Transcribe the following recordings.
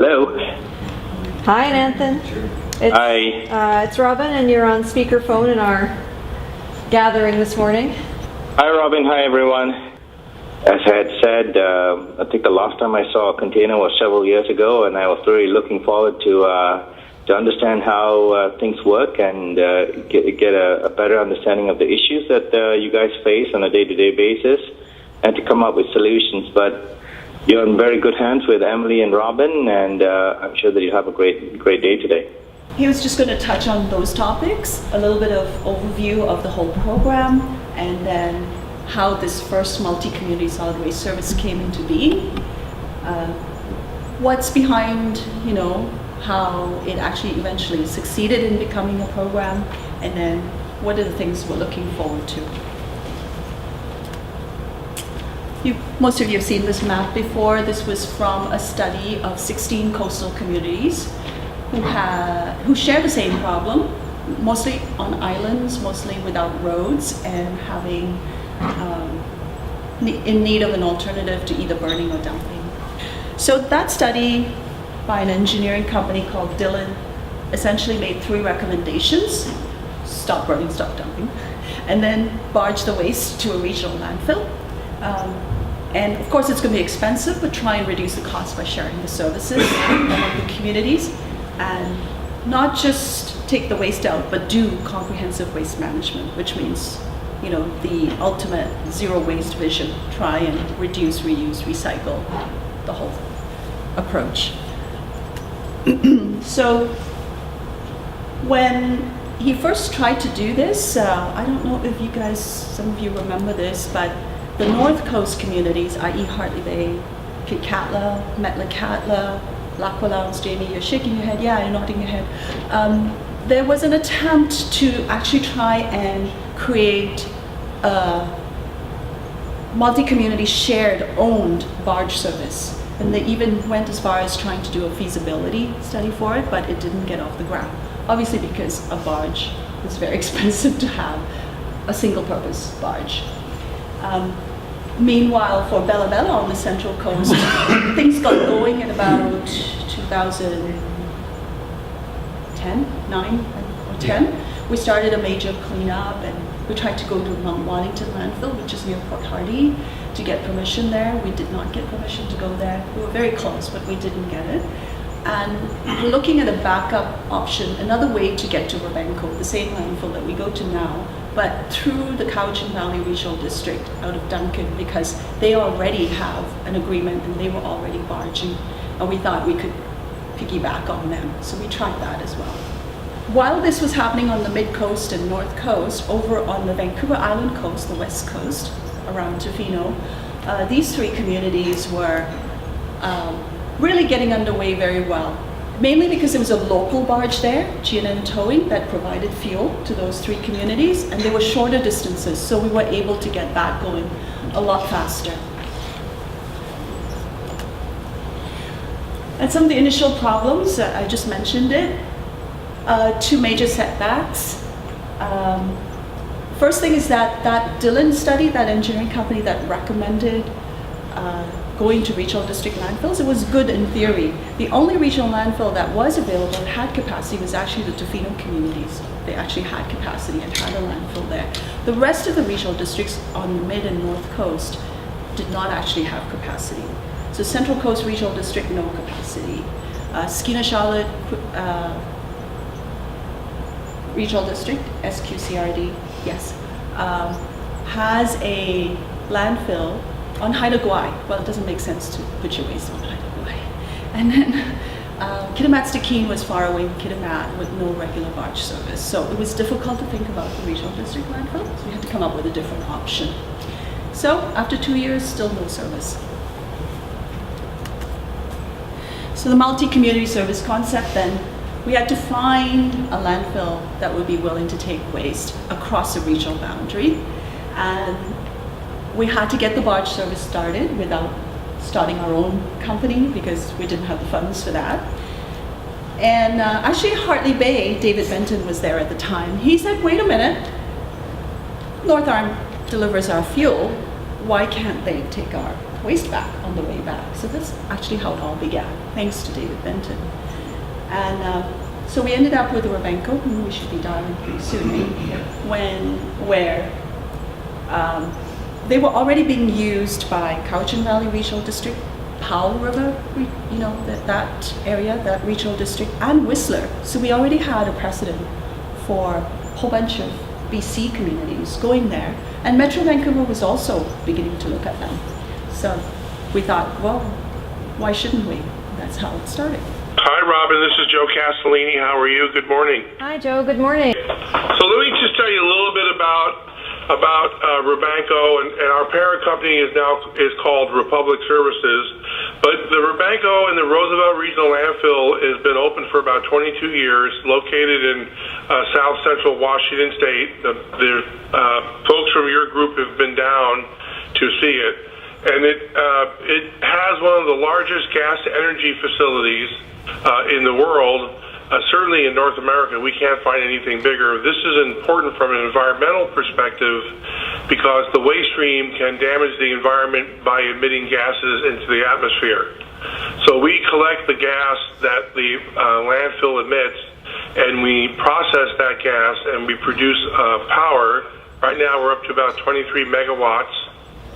Hello. Hi, Nathan. Hi. It's Robin, and you're on speakerphone in our gathering this morning. Hi, Robin. Hi, everyone. As I had said, I think the last time I saw a container was several years ago, and I was really looking forward to understand how things work and get a better understanding of the issues that you guys face on a day-to-day basis, and to come up with solutions. But you're in very good hands with Emily and Robin, and I'm sure that you have a great day today. He was just going to touch on those topics, a little bit of overview of the whole program, and then how this first multi-community solid waste service came into being. What's behind, how it actually eventually succeeded in becoming a program, and then what are the things we're looking forward to. Most of you have seen this map before. This was from a study of 16 coastal communities who share the same problem, mostly on islands, mostly without roads, and having in need of an alternative to either burning or dumping. So that study by an engineering company called Dillon essentially made 3 recommendations: stop burning, stop dumping, and then barge the waste to a regional landfill. And of course it's going to be expensive, but try and reduce the cost by sharing the services among the communities, and not just take the waste out, but do comprehensive waste management, which means, the ultimate zero waste vision. Try and reduce, reuse, recycle, the whole approach. So when he first tried to do this, I don't know if you guys, some of you remember this, but the North Coast communities, i.e. Hartley Bay, Kitkatla, Metlakatla, Laqua, Jamie, you're shaking your head, yeah, you're nodding your head. There was an attempt to actually try and create a multi-community shared, owned barge service. And they even went as far as trying to do a feasibility study for it, but it didn't get off the ground. Obviously because a barge is very expensive to have, a single purpose barge. Meanwhile, for Bella Bella on the Central Coast, things got going in about 2010, 9 or 10. We started a major cleanup, and we tried to go to Mount Waddington landfill, which is near Port Hardy, to get permission there. We did not get permission to go there. We were very close, but we didn't get it. And we're looking at a backup option, another way to get to Rabenko, the same landfill that we go to now, but through the Cowichan Valley Regional District out of Duncan, because they already have an agreement and they were already barging, and we thought we could piggyback on them. So we tried that as well. While this was happening on the mid-coast and north coast, over on the Vancouver Island coast, the west coast, around Tofino, these 3 communities were really getting underway very well. Mainly because there was a local barge there, GNN Towing, that provided fuel to those 3 communities, and they were shorter distances, so we were able to get that going a lot faster. And some of the initial problems, I just mentioned it, 2 major setbacks. First thing is that Dillon study, that engineering company that recommended going to regional district landfills, it was good in theory. The only regional landfill that was available and had capacity was actually the Tofino communities. They actually had capacity and had a landfill there. The rest of the regional districts on the mid and north coast did not actually have capacity. So Central Coast Regional District, no capacity. Skeena Charlotte Regional District, SQCRD, yes, has a landfill on Haida Gwaii. Well, it doesn't make sense to put your waste on Haida Gwaii. And then Kitimat Stikine was far away from Kitimat with no regular barge service. So it was difficult to think about the regional district landfill, so we had to come up with a different option. So after 2 years, still no service. So the multi-community service concept then, we had to find a landfill that would be willing to take waste across a regional boundary. And we had to get the barge service started without starting our own company because we didn't have the funds for that. And actually Hartley Bay, David Benton was there at the time. He said, wait a minute, North Arm delivers our fuel. why can't they take our waste back on the way back? So that's actually how it all began, thanks to David Benton. And so we ended up with Rubenco, whom we should be dialing pretty soon, where they were already being used by Cowichan Valley Regional District, Powell River, that area, that regional district, and Whistler. So we already had a precedent for a whole bunch of BC communities going there. And Metro Vancouver was also beginning to look at them. So we thought, well, why shouldn't we? That's how it started. Hi, Robin. This is Joe Castellini. How are you? Good morning. Hi, Joe. Good morning. So let me just tell you a little bit about Rubenco, and our parent company is called Republic Services. But the Rubenco and the Roosevelt Regional Landfill has been open for about 22 years, located in south central Washington State. The folks from your group have been down to see it, and it has one of the largest gas to energy facilities in the world. Certainly in North America, we can't find anything bigger. This is important from an environmental perspective because the waste stream can damage the environment by emitting gases into the atmosphere. So we collect the gas that the landfill emits, and we process that gas, and we produce power. Right now we're up to about 23 megawatts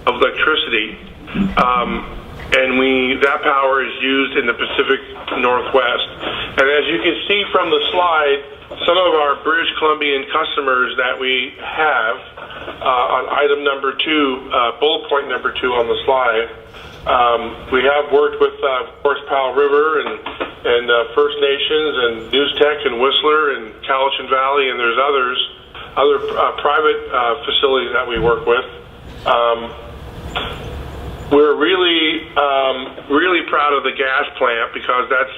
of electricity. And that power is used in the Pacific Northwest. And as you can see from the slide, some of our British Columbian customers that we have on item number 2, bullet point number 2 on the slide, we have worked with, of course, Powell River and First Nations and News Tech and Whistler and Cowichan Valley, and there's other private facilities that we work with. We're really proud of the gas plant because that's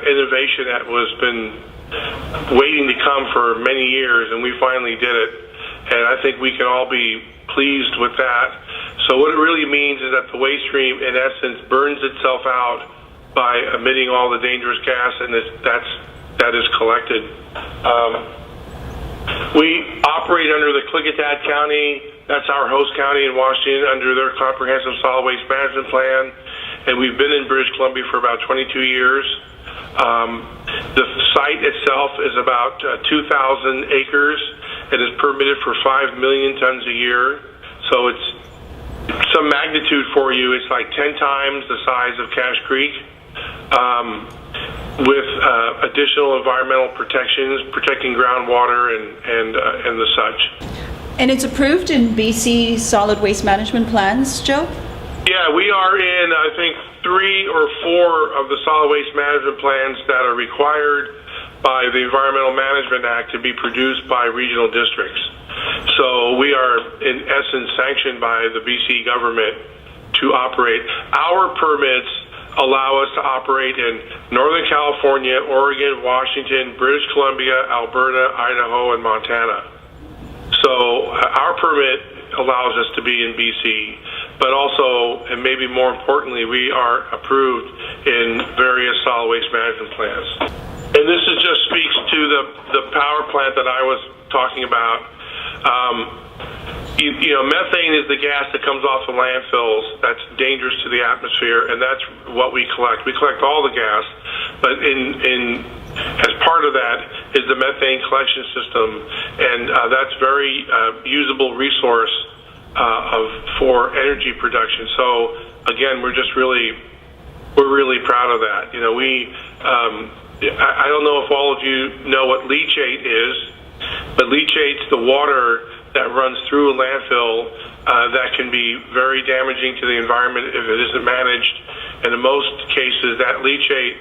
innovation that was been waiting to come for many years, and we finally did it. And I think we can all be pleased with that. So what it really means is that the waste stream, in essence, burns itself out by emitting all the dangerous gas, and that is collected. We operate under the Klickitat County. That's our host county in Washington under their comprehensive solid waste management plan, and we've been in British Columbia for about 22 years. The site itself is about 2,000 acres. It is permitted for 5 million tons a year, so it's some magnitude for you. It's like 10 times the size of Cache Creek, with additional environmental protections, protecting groundwater and the such. And it's approved in BC solid waste management plans, Joe? Yeah, we are in, I think, 3 or 4 of the solid waste management plans that are required by the Environmental Management Act to be produced by regional districts. So we are, in essence, sanctioned by the BC government to operate. Our permits allow us to operate in Northern California, Oregon, Washington, British Columbia, Alberta, Idaho, and Montana. So our permit allows us to be in BC, but also, and maybe more importantly, we are approved in various solid waste management plans. And this just speaks to the power plant that I was talking about. Methane is the gas that comes off the landfills that's dangerous to the atmosphere, and that's what we collect. We collect all the gas, but as part of that is the methane collection system, and that's very usable resource for energy production. So again, we're really proud of that. I don't know if all of you know what leachate is, but leachate's the water that runs through a landfill that can be very damaging to the environment if it isn't managed. And in most cases, that leachate,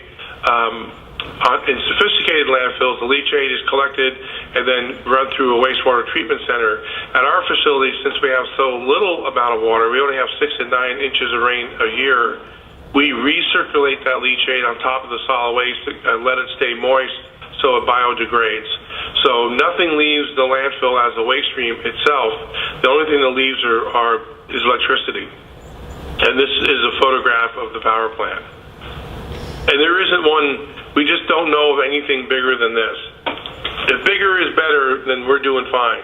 in sophisticated landfills, the leachate is collected and then run through a wastewater treatment center. At our facility, since we have so little amount of water, we only have 6 to 9 inches of rain a year, we recirculate that leachate on top of the solid waste and let it stay moist so it biodegrades. So nothing leaves the landfill as a waste stream itself. The only thing that leaves is electricity. And this is a photograph of the power plant. And there isn't one, we just don't know of anything bigger than this. If bigger is better, then we're doing fine.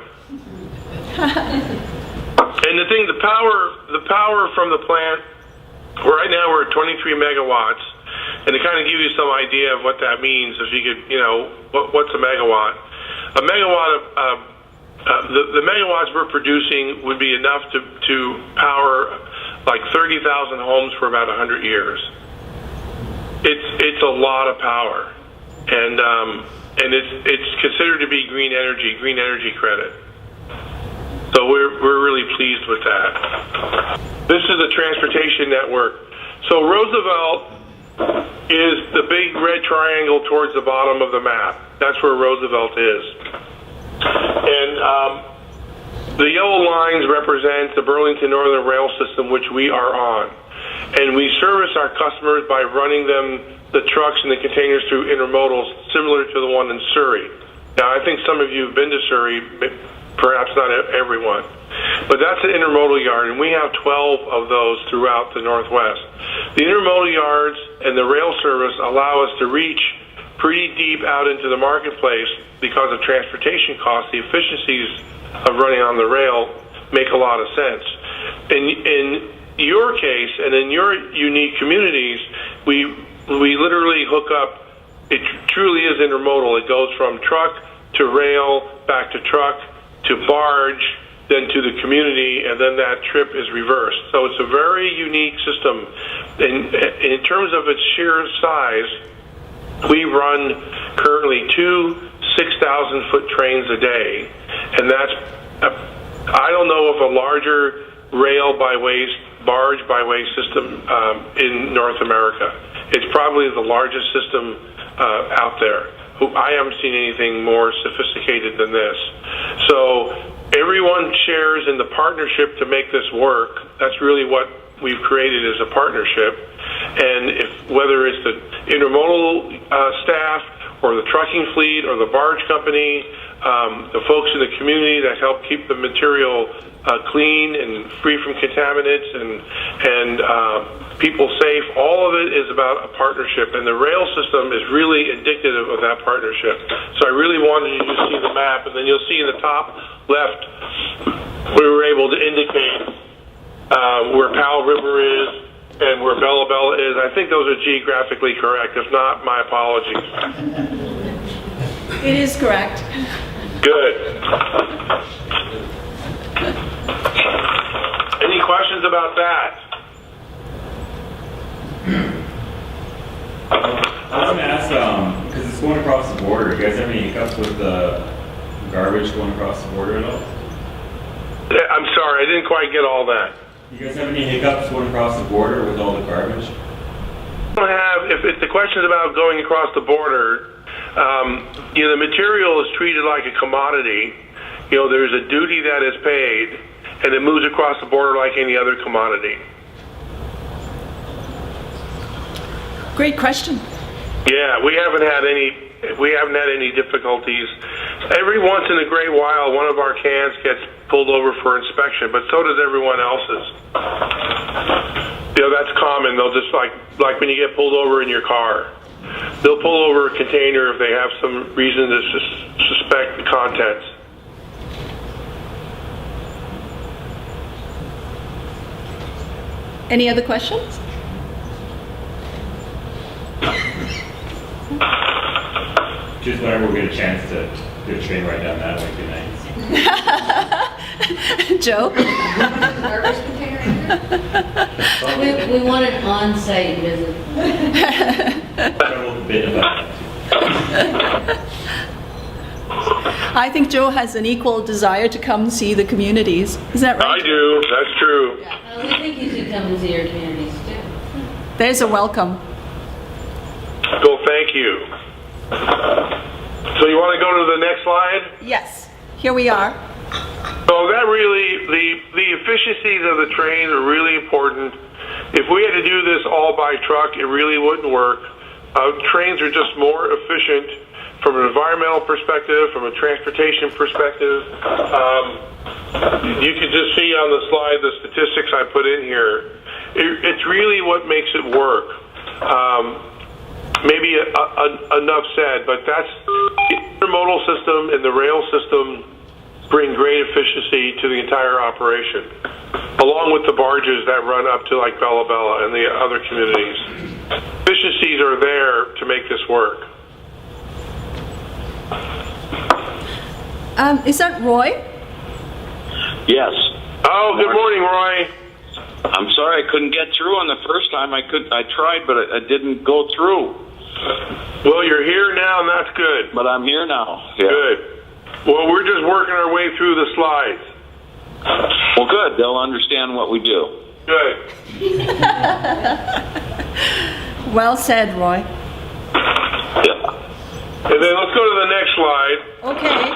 And the power from the plant, right now we're at 23 megawatts. And to kind of give you some idea of what that means, if you could, what's a megawatt? A megawatt of, the megawatts we're producing would be enough to power like 30,000 homes for about 100 years. It's a lot of power, and it's considered to be green energy credit. So we're really pleased with that. This is the transportation network. So Roosevelt is the big red triangle towards the bottom of the map. That's where Roosevelt is. And the yellow lines represent the Burlington Northern Rail System, which we are on. And we service our customers by running them, the trucks and the containers, through intermodals similar to the one in Surrey. Now, I think some of you have been to Surrey, perhaps not everyone. But that's an intermodal yard, and we have 12 of those throughout the Northwest. The intermodal yards and the rail service allow us to reach pretty deep out into the marketplace because of transportation costs. The efficiencies of running on the rail make a lot of sense. In your case and in your unique communities, we literally hook up. It truly is intermodal. It goes from truck to rail, back to truck, to barge, then to the community, and then that trip is reversed. So it's a very unique system. In terms of its sheer size, we run currently 2 6,000-foot trains a day, and that's, I don't know of a larger rail by way, barge by way system in North America. It's probably the largest system out there. I haven't seen anything more sophisticated than this. So everyone shares in the partnership to make this work. That's really what we've created, as a partnership. And whether it's the intermodal staff or the trucking fleet or the barge company, the folks in the community that help keep the material clean and free from contaminants and people safe, all of it is about a partnership. And the rail system is really indicative of that partnership. So I really wanted you to see the map, and then you'll see in the top left we were able to indicate where Powell River is and where Bella Bella is. I think those are geographically correct. If not, my apologies. It is correct. Good. Any questions about that? I was going to ask, because it's going across the border, do you guys have any hiccups with the garbage going across the border at all? I'm sorry, I didn't quite get all that. Do you guys have any hiccups going across the border with all the garbage? If the question is about going across the border, the material is treated like a commodity. There's a duty that is paid, and it moves across the border like any other commodity. Great question. Yeah, we haven't had any difficulties. Every once in a great while, one of our cans gets pulled over for inspection, but so does everyone else's. That's common. They'll just like when you get pulled over in your car, they'll pull over a container if they have some reason to suspect the contents. Any other questions? Just whenever we get a chance to do a train ride down that way, it'd be nice. Joe? Garbage container in there? We want an on-site visit. A little bit about that. I think Joe has an equal desire to come see the communities. Is that right? I do. That's true. We think you should come and see our communities too. There's a welcome. Well, thank you. So you want to go to the next slide? Yes, here we are. So that really, the efficiencies of the trains are really important. If we had to do this all by truck, it really wouldn't work. Trains are just more efficient from an environmental perspective, from a transportation perspective. You can just see on the slide the statistics I put in here. It's really what makes it work. Maybe enough said, but that's the intermodal system and the rail system bring great efficiency to the entire operation. along with the barges that run up to like Bella Bella and the other communities. Efficiencies are there to make this work. Is that Roy? Yes. Oh, good morning, Roy. I'm sorry I couldn't get through on the first time. I tried, but it didn't go through. Well, you're here now, and that's good. But I'm here now. Yeah. Good. Well, we're just working our way through the slides. Well, good. They'll understand what we do. Good. Well said, Roy. Yeah. And then let's go to the next slide. Okay.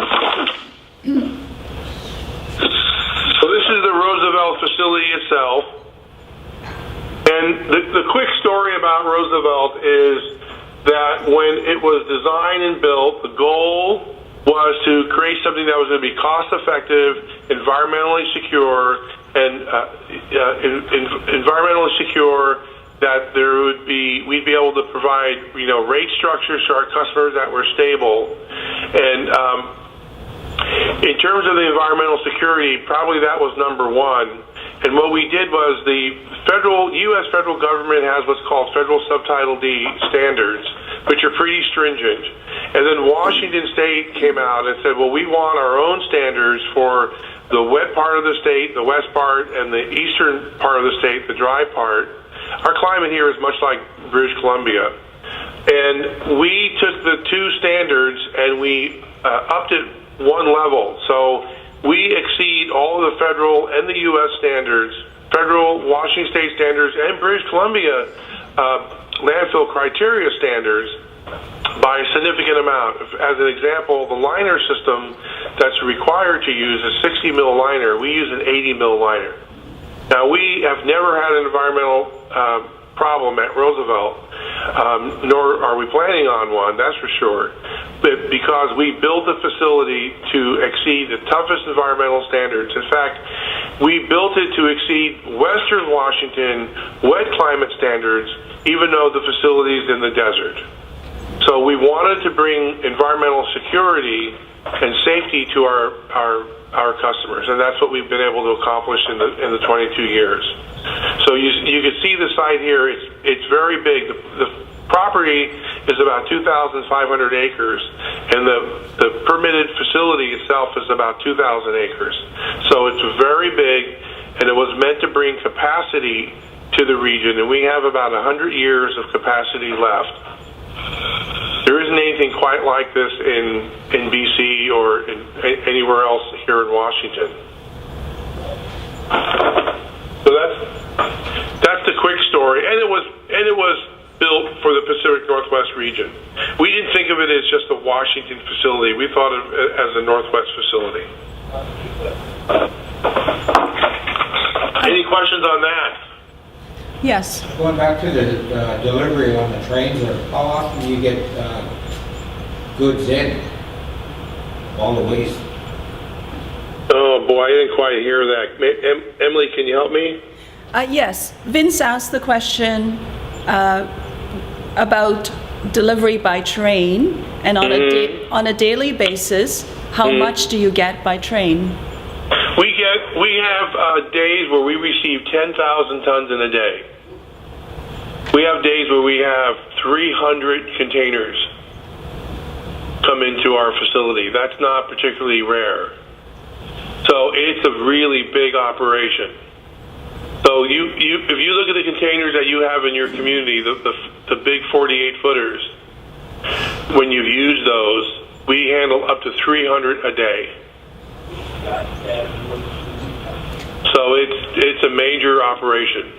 So this is the Roosevelt facility itself. And the quick story about Roosevelt is that when it was designed and built, the goal was to create something that was going to be cost-effective, environmentally secure, and environmentally secure, that we'd be able to provide, rate structures to our customers that were stable. And in terms of the environmental security, probably that was number one. And what we did was the U.S. federal government has what's called Federal Subtitle D standards, which are pretty stringent. And then Washington State came out and said, well, we want our own standards for the wet part of the state, the west part, and the eastern part of the state, the dry part. Our climate here is much like British Columbia. And we took the two standards and we upped it one level. So we exceed all of the federal and the U.S. standards, federal, Washington State standards, and British Columbia landfill criteria standards by a significant amount. As an example, the liner system that's required to use a 60 mil liner, we use an 80 mil liner. Now, we have never had an environmental problem at Roosevelt, nor are we planning on one, that's for sure. But because we built the facility to exceed the toughest environmental standards. In fact, we built it to exceed Western Washington wet climate standards, even though the facility is in the desert. So we wanted to bring environmental security and safety to our customers, and that's what we've been able to accomplish in the 22 years. So you can see the site here. It's very big. The property is about 2,500 acres, and the permitted facility itself is about 2,000 acres. So it's very big, and it was meant to bring capacity to the region, and we have about 100 years of capacity left. There isn't anything quite like this in BC or anywhere else here in Washington. So that's the quick story, and it was built for the Pacific Northwest region. We didn't think of it as just a Washington facility. We thought of it as a Northwest facility. Any questions on that? Yes. Going back to the delivery on the trains, how often do you get goods in? All the waste? Oh boy, I didn't quite hear that. Emily, can you help me? Yes. Vince asked the question about delivery by train, and on a daily basis, how much do you get by train? We have days where we receive 10,000 tons in a day. We have days where we have 300 containers come into our facility. That's not particularly rare. So it's a really big operation. So if you look at the containers that you have in your community, the big 48-footers, when you use those, we handle up to 300 a day. So it's a major operation.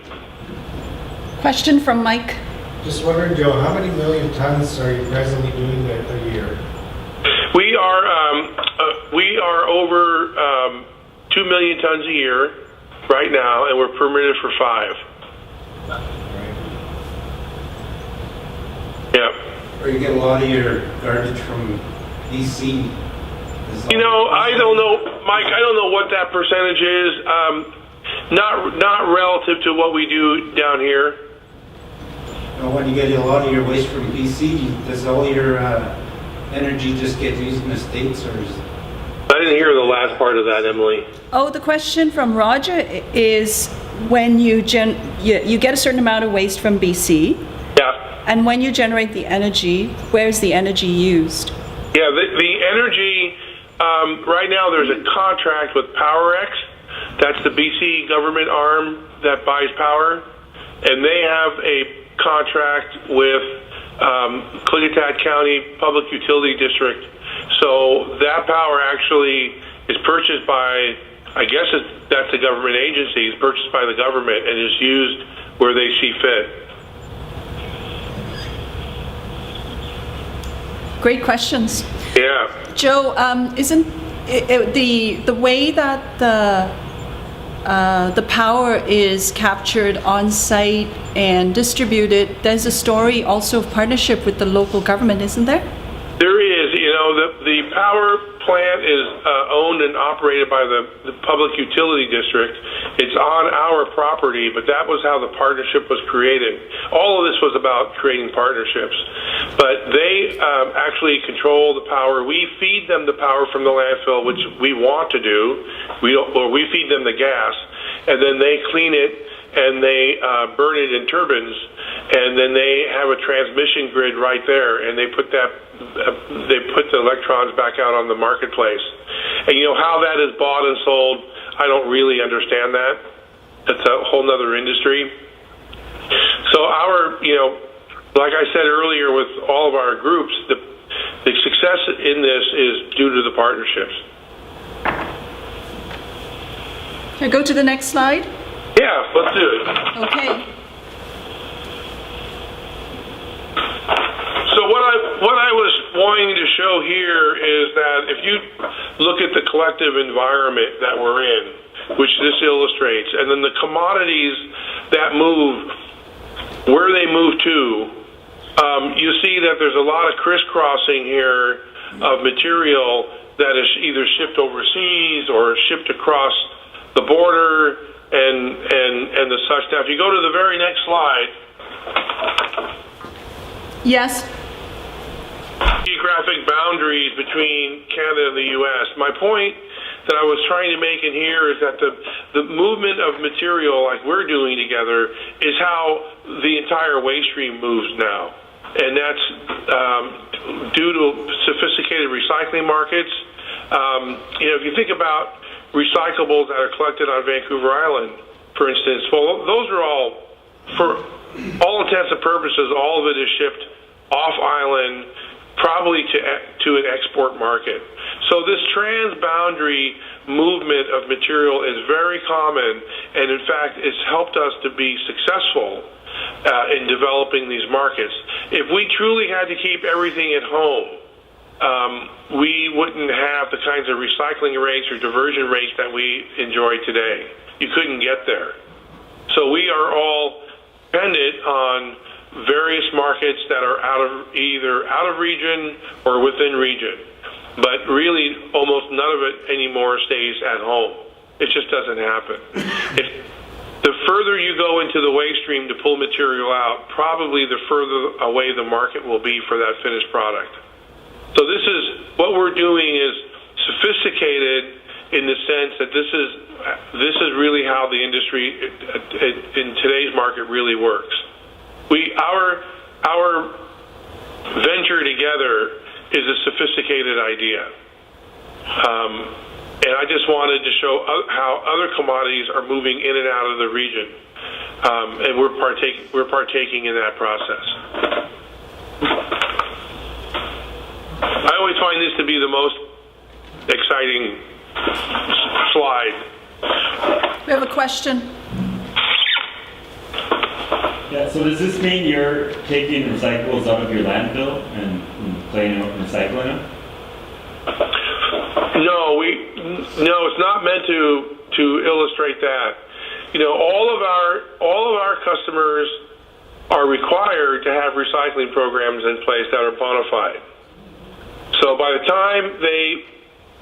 Question from Mike. Just wondering, Joe, how many million tons are you presently doing a year? We are over 2 million tons a year right now, and we're permitted for 5. Right. Yeah. Or you get a lot of your garbage from BC? I don't know, Mike. I don't know what that percentage is. Not relative to what we do down here. When you get a lot of your waste from BC, does all your energy just get used in the States, or is I didn't hear the last part of that, Emily. Oh, the question from Roger is when you get a certain amount of waste from BC, Yeah. and when you generate the energy, where's the energy used? Yeah, the energy, right now there's a contract with PowerX. That's the BC government arm that buys power. And they have a contract with Klickitat County Public Utility District. So that power actually is purchased by, I guess that's the government agency, is purchased by the government and is used where they see fit. Great questions. Yeah. Joe, isn't the way that the power is captured on site and distributed, there's a story also of partnership with the local government, isn't there? There is. The power plant is owned and operated by the Public Utility District. It's on our property, but that was how the partnership was created. All of this was about creating partnerships. But they actually control the power. We feed them the power from the landfill, which we want to do. We feed them the gas, and then they clean it and they burn it in turbines, and then they have a transmission grid right there, and they put the electrons back out on the marketplace. And how that is bought and sold, I don't really understand that. That's a whole nother industry. So like I said earlier with all of our groups, the success in this is due to the partnerships. Can I go to the next slide? Yeah, let's do it. Okay. So what I was wanting to show here is that if you look at the collective environment that we're in, which this illustrates, and then the commodities that move, where they move to, you see that there's a lot of crisscrossing here of material that is either shipped overseas or shipped across the border and the such. Now, if you go to the very next slide. Yes. Geographic boundaries between Canada and the U.S. My point that I was trying to make in here is that the movement of material like we're doing together is how the entire waste stream moves now. And that's due to sophisticated recycling markets. If you think about recyclables that are collected on Vancouver Island, for instance, well, those are all, for all intents and purposes, all of it is shipped off island, probably to an export market. So this transboundary movement of material is very common, and in fact, it's helped us to be successful in developing these markets. If we truly had to keep everything at home, we wouldn't have the kinds of recycling rates or diversion rates that we enjoy today. You couldn't get there. So we are all dependent on various markets that are either out of region or within region. But really, almost none of it anymore stays at home. It just doesn't happen. The further you go into the waste stream to pull material out, probably the further away the market will be for that finished product. So this is, what we're doing is sophisticated in the sense that this is really how the industry in today's market really works. Our venture together is a sophisticated idea. And I just wanted to show how other commodities are moving in and out of the region. And we're partaking in that process. I always find this to be the most exciting slide. We have a question. Yeah, so does this mean you're taking recyclables out of your landfill and planning on recycling them? No, it's not meant to illustrate that. All of our customers are required to have recycling programs in place that are bona fide. So by the time they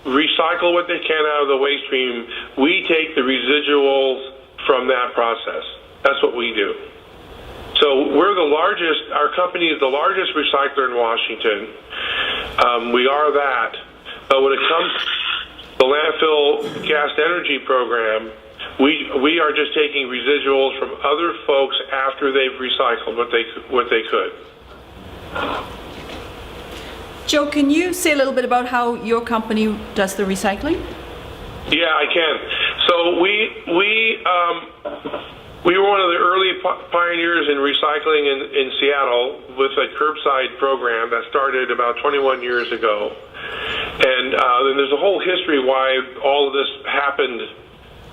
recycle what they can out of the waste stream, we take the residuals from that process. That's what we do. So we're the largest, our company is the largest recycler in Washington. We are that. But when it comes the landfill gas energy program, we are just taking residuals from other folks after they've recycled what they could. Joe, can you say a little bit about how your company does the recycling? Yeah, I can. So we were one of the early pioneers in recycling in Seattle with a curbside program that started about 21 years ago. And then there's a whole history why all of this happened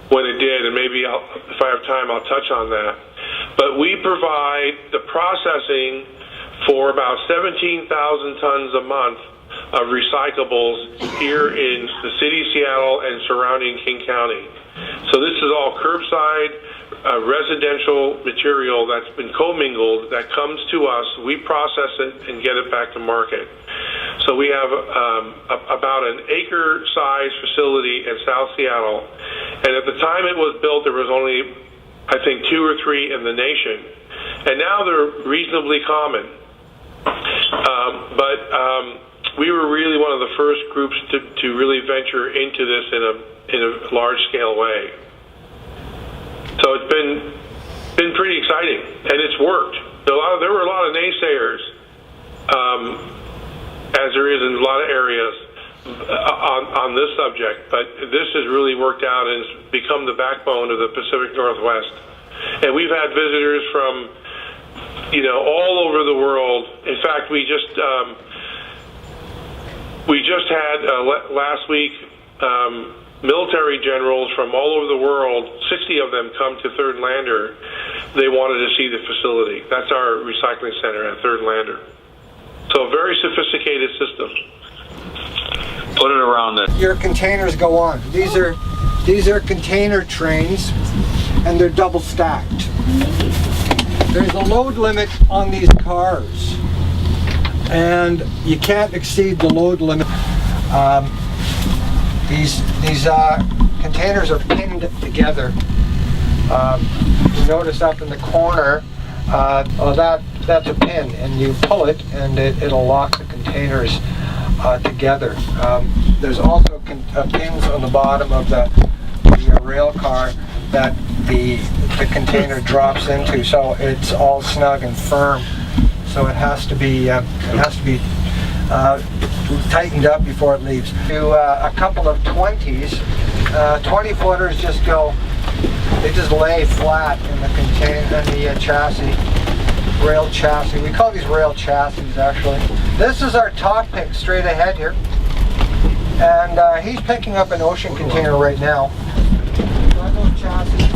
when it did, and maybe if I have time, I'll touch on that. But we provide the processing for about 17,000 tons a month of recyclables here in the city of Seattle and surrounding King County. So this is all curbside residential material that's been commingled that comes to us. We process it and get it back to market. So we have about an acre-sized facility in South Seattle, and at the time it was built, there was only, I think, 2 or 3 in the nation, and now they're reasonably common. But we were really one of the first groups to really venture into this in a large-scale way. So it's been pretty exciting, and it's worked. There were a lot of naysayers, as there is in a lot of areas on this subject, but this has really worked out and has become the backbone of the Pacific Northwest. And we've had visitors from, all over the world. In fact, we just had last week military generals from all over the world, 60 of them come to Third Lander. They wanted to see the facility. That's our recycling center at Third Lander. So a very sophisticated system. Put it around it. Your containers go on. These are container trains, and they're double stacked. There's a load limit on these cars, and you can't exceed the load limit. These containers are pinned together. You notice up in the corner, that's a pin, and you pull it, and it'll lock the containers together. There's also pins on the bottom of the rail car that the container drops into, so it's all snug and firm. So it has to be tightened up before it leaves. To a couple of 20s, 20-footers just lay flat in the container, in the chassis, rail chassis. We call these rail chassis actually. This is our top pick straight ahead here, and he's picking up an ocean container right now. Got those chassis.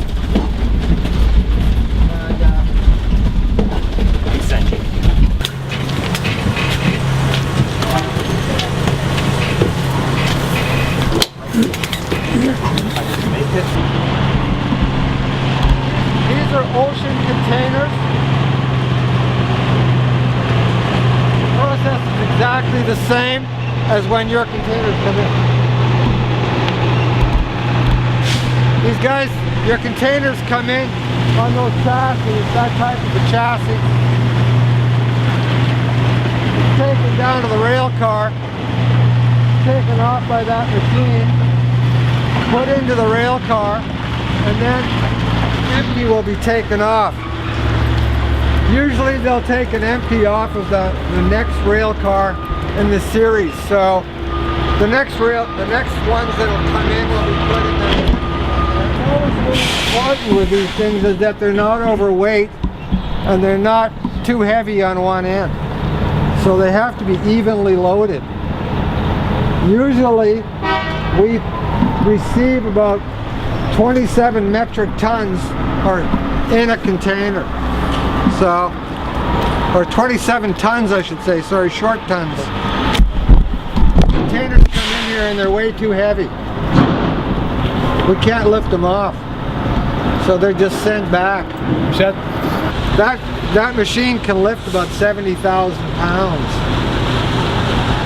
These are ocean containers. The process is exactly the same as when your containers come in. These guys, your containers come in on those chassis, that type of a chassis. It's taken down to the rail car, taken off by that machine, put into the rail car, and then empty will be taken off. Usually they'll take an empty off of the next rail car in the series. So the next ones that'll come in will be put in there. What's always important with these things is that they're not overweight and they're not too heavy on one end. So they have to be evenly loaded. Usually we receive about 27 metric tons in a container. So, or 27 tons I should say, sorry, short tons. Containers come in here and they're way too heavy. We can't lift them off. So they're just sent back. That machine can lift about 70,000 pounds.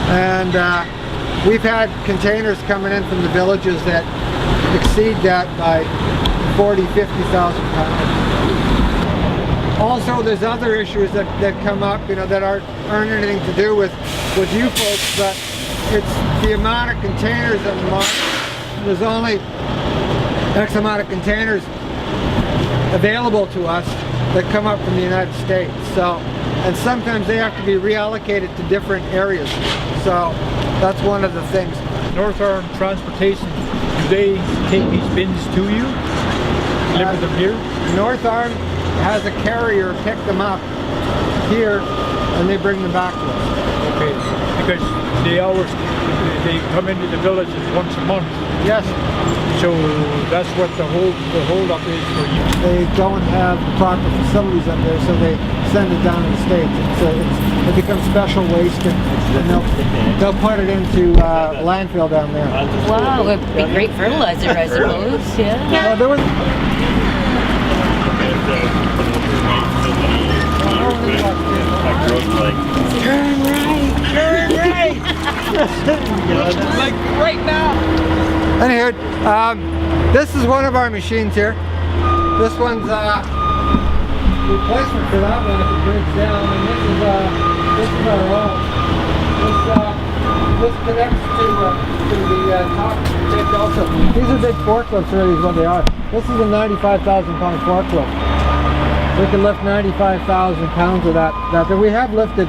And we've had containers coming in from the villages that exceed that by 40,000, 50,000 pounds. Also, there's other issues that come up, that aren't anything to do with you folks, but it's the amount of containers on the market. there's only X amount of containers available to us that come up from the United States. So, and sometimes they have to be reallocated to different areas. So that's one of the things. North Arm Transportation, do they take these bins to you? Deliver them here? North Arm has a carrier pick them up here and they bring them back to us. Okay, because they come into the villages once a month. Yes. So that's what the hold up is for you. They don't have proper facilities up there, so they send it down to the States. It becomes special waste, and they'll put it into landfill down there. Wow, it would be great fertilizer, I suppose. Yeah. Well, there was. Turn right. Like right now. Anywho, this is one of our machines here. This one's replacement for that one if it breaks down, and this is our own. This connects to the top take also. These are big forklifts, really, is what they are. This is a 95,000 pound forklift. We can lift 95,000 pounds of that. But we have lifted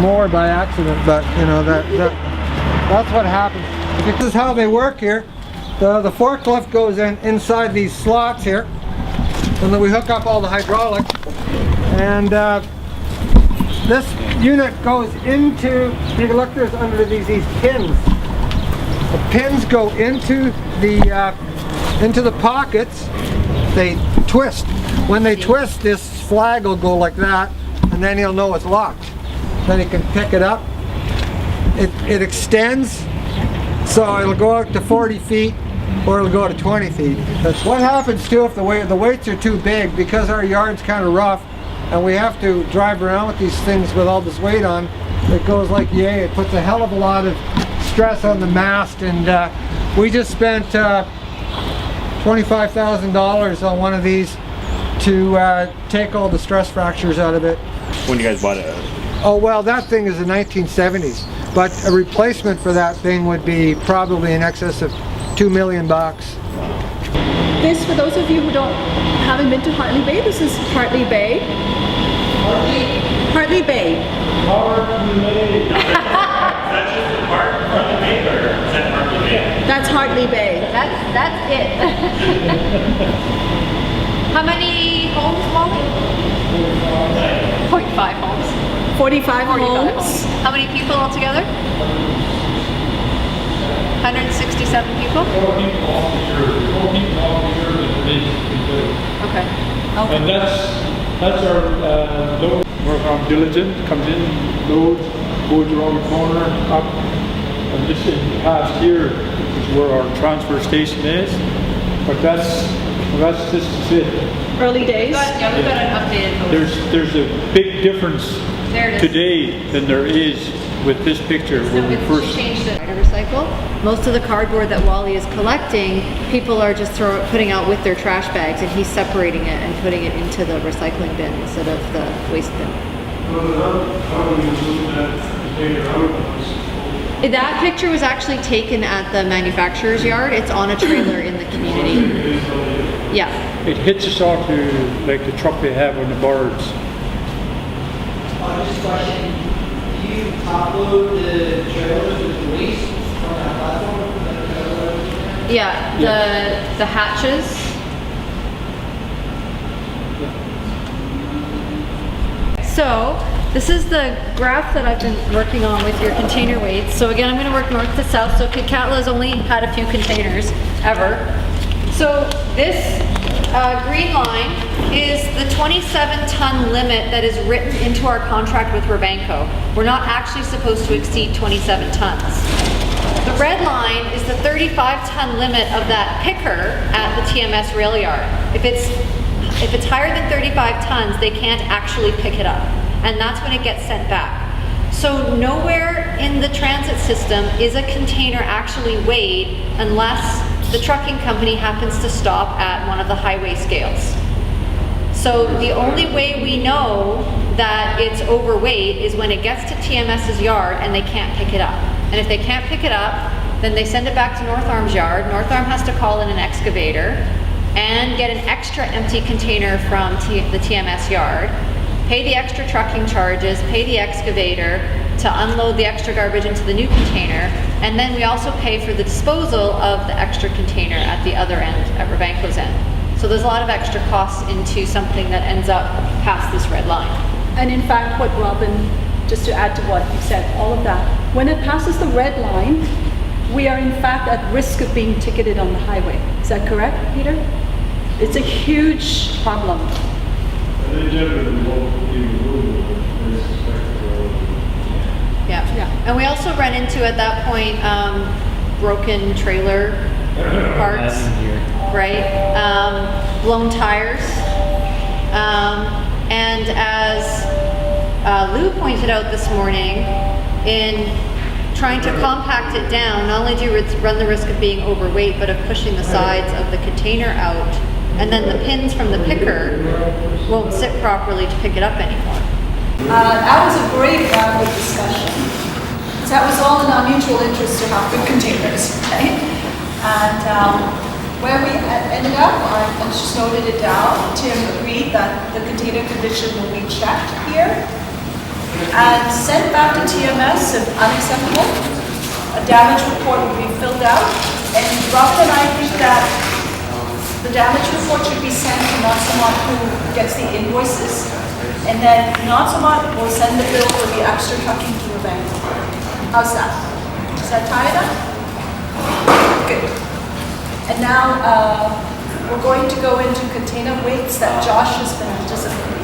more by accident, but you know that's what happens. This is how they work here. The forklift goes inside these slots here, and then we hook up all the hydraulics, and this unit goes into, you can look, there's under these pins. The pins go into the pockets. They twist. When they twist, this flag will go like that, and then he'll know it's locked. Then he can pick it up. It extends, so it'll go out to 40 feet, or it'll go to 20 feet. That's what happens too if the weights are too big, because our yard's kind of rough, and we have to drive around with these things with all this weight on. It goes like yay. It puts a hell of a lot of stress on the mast, and we just spent $25,000 on one of these to take all the stress fractures out of it. When you guys bought it? Oh well, that thing is the 1970s, but a replacement for that thing would be probably in excess of $2 million. This, for those of you who haven't been to Hartley Bay, this is Hartley Bay. Hartley Bay. That's Hartley Bay. That's it. How many homes, Molly? 45 homes. 45 homes. How many people altogether? 167 people? Okay. And that's our load. We're diligent, comes in, loads, goes around the corner, up. And this is past here is where our transfer station is. But that's just it. Early days. We've got an updated photo. There's a big difference There it is. today than there is with this picture when we first changed it to recycle. Most of the cardboard that Wally is collecting, people are just putting out with their trash bags, and he's separating it and putting it into the recycling bin instead of the waste bin. That picture was actually taken at the manufacturer's yard. It's on a trailer in the community. Yeah. it hits us off to like the truck they have on the bards. Just a question. Do you top load the trailers with waste from that platform? Yeah, the hatches. So this is the graph that I've been working on with your container weights. So again, I'm going to work north to south. So Kitkatla's only had a few containers ever. So this green line is the 27-ton limit that is written into our contract with Rabanco. We're not actually supposed to exceed 27 tons. The red line is the 35-ton limit of that picker at the TMS rail yard. If it's higher than 35 tons, they can't actually pick it up. And that's when it gets sent back. So nowhere in the transit system is a container actually weighed unless the trucking company happens to stop at one of the highway scales. So the only way we know that it's overweight is when it gets to TMS's yard and they can't pick it up. And if they can't pick it up, then they send it back to North Arm's yard. North Arm has to call in an excavator and get an extra empty container from the TMS yard, pay the extra trucking charges, pay the excavator to unload the extra garbage into the new container, and then we also pay for the disposal of the extra container at the other end, at Rabanco's end. So there's a lot of extra costs into something that ends up past this red line. And in fact, what Robin, just to add to what you said, all of that, when it passes the red line, we are in fact at risk of being ticketed on the highway. Is that correct, Peter? It's a huge problem. Yeah. And we also run into, at that point, broken trailer parts, right? Blown tires. And as Lou pointed out this morning, in trying to compact it down, not only do you run the risk of being overweight, but of pushing the sides of the container out, and then the pins from the picker won't sit properly to pick it up anymore. That was a great round of discussion. So that was all in our mutual interest to have good containers, right? And where we ended up, I just noted it down. Tim agreed that the container condition will be checked here and sent back to TMS if unacceptable. A damage report will be filled out, and Robin and I think that the damage report should be sent to Nonsamot, who gets the invoices, and then Nonsamot will send the bill for the extra trucking to the bank. How's that? Is that tie it up? Good. And now we're going to go into container weights that Josh has been anticipating.